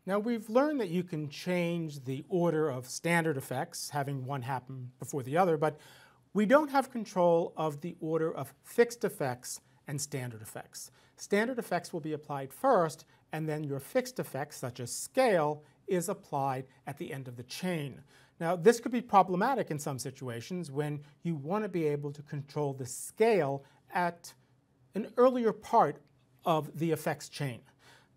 Now we've learned that you can change the order of standard effects, having one happen before the other, but we don't have control of the order of fixed effects and standard effects. Standard effects will be applied first, and then your fixed effects, such as scale, is applied at the end of the chain. Now this could be problematic in some situations when you want to be able to control the scale at an earlier part of the effects chain.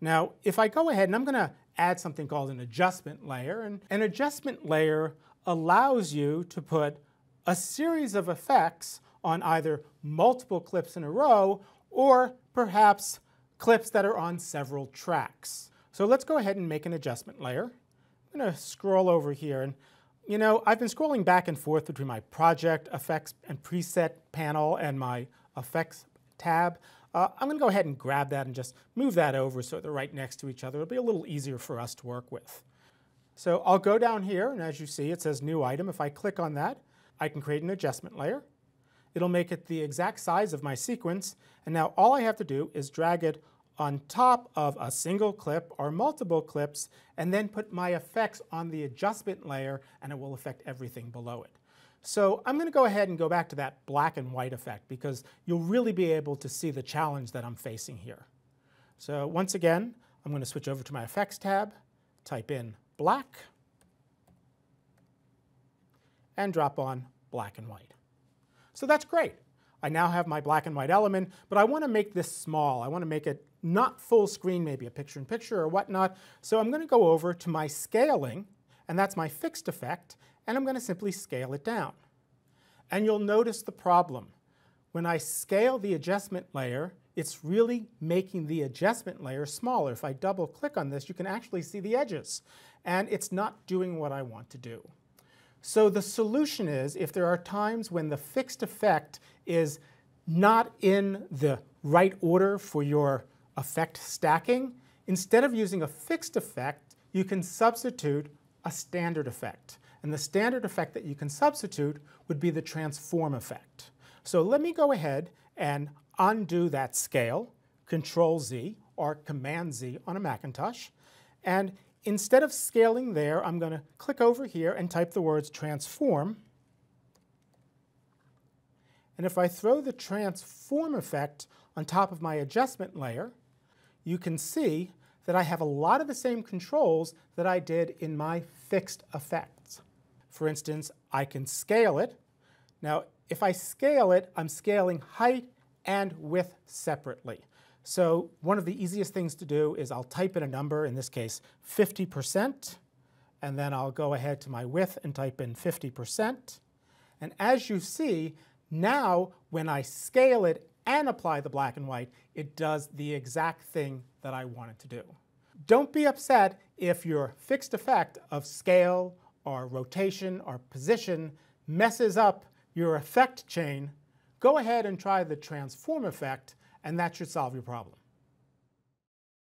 Now if I go ahead and I'm going to add something called an adjustment layer, and an adjustment layer allows you to put a series of effects on either multiple clips in a row or perhaps clips that are on several tracks. So let's go ahead and make an adjustment layer. I'm going to scroll over here, and I've been scrolling back and forth between my project, effects, and preset panel and my effects tab. I'm going to go ahead and grab that and just move that over so they're right next to each other. It'll be a little easier for us to work with. So I'll go down here, and as you see, it says New Item. If I click on that, I can create an adjustment layer. It'll make it the exact size of my sequence, and now all I have to do is drag it on top of a single clip or multiple clips, and then put my effects on the adjustment layer, and it will affect everything below it. So I'm going to go ahead and go back to that black and white effect because you'll really be able to see the challenge that I'm facing here. So once again, I'm going to switch over to my Effects tab, type in black, and drop on black and white. So that's great. I now have my black and white element, but I want to make this small. I want to make it not full screen, maybe a picture-in-picture or whatnot. So I'm going to go over to my scaling, and that's my fixed effect, and I'm going to simply scale it down. And you'll notice the problem. When I scale the adjustment layer, it's really making the adjustment layer smaller. If I double click on this, you can actually see the edges, and it's not doing what I want to do. So the solution is, if there are times when the fixed effect is not in the right order for your effect stacking, instead of using a fixed effect, you can substitute a standard effect. And the standard effect that you can substitute would be the transform effect. So let me go ahead and undo that scale, Control-Z or Command-Z on a Macintosh. And instead of scaling there, I'm going to click over here and type the words transform. And if I throw the transform effect on top of my adjustment layer, you can see that I have a lot of the same controls that I did in my fixed effects. For instance, I can scale it. Now, if I scale it, I'm scaling height and width separately. So one of the easiest things to do is I'll type in a number, in this case 50%, and then I'll go ahead to my width and type in 50%. And as you see, now when I scale it and apply the black and white, it does the exact thing that I want it to do. Don't be upset if your fixed effect of scale or rotation or position messes up your effect chain. Go ahead and try the transform effect, and that should solve your problem.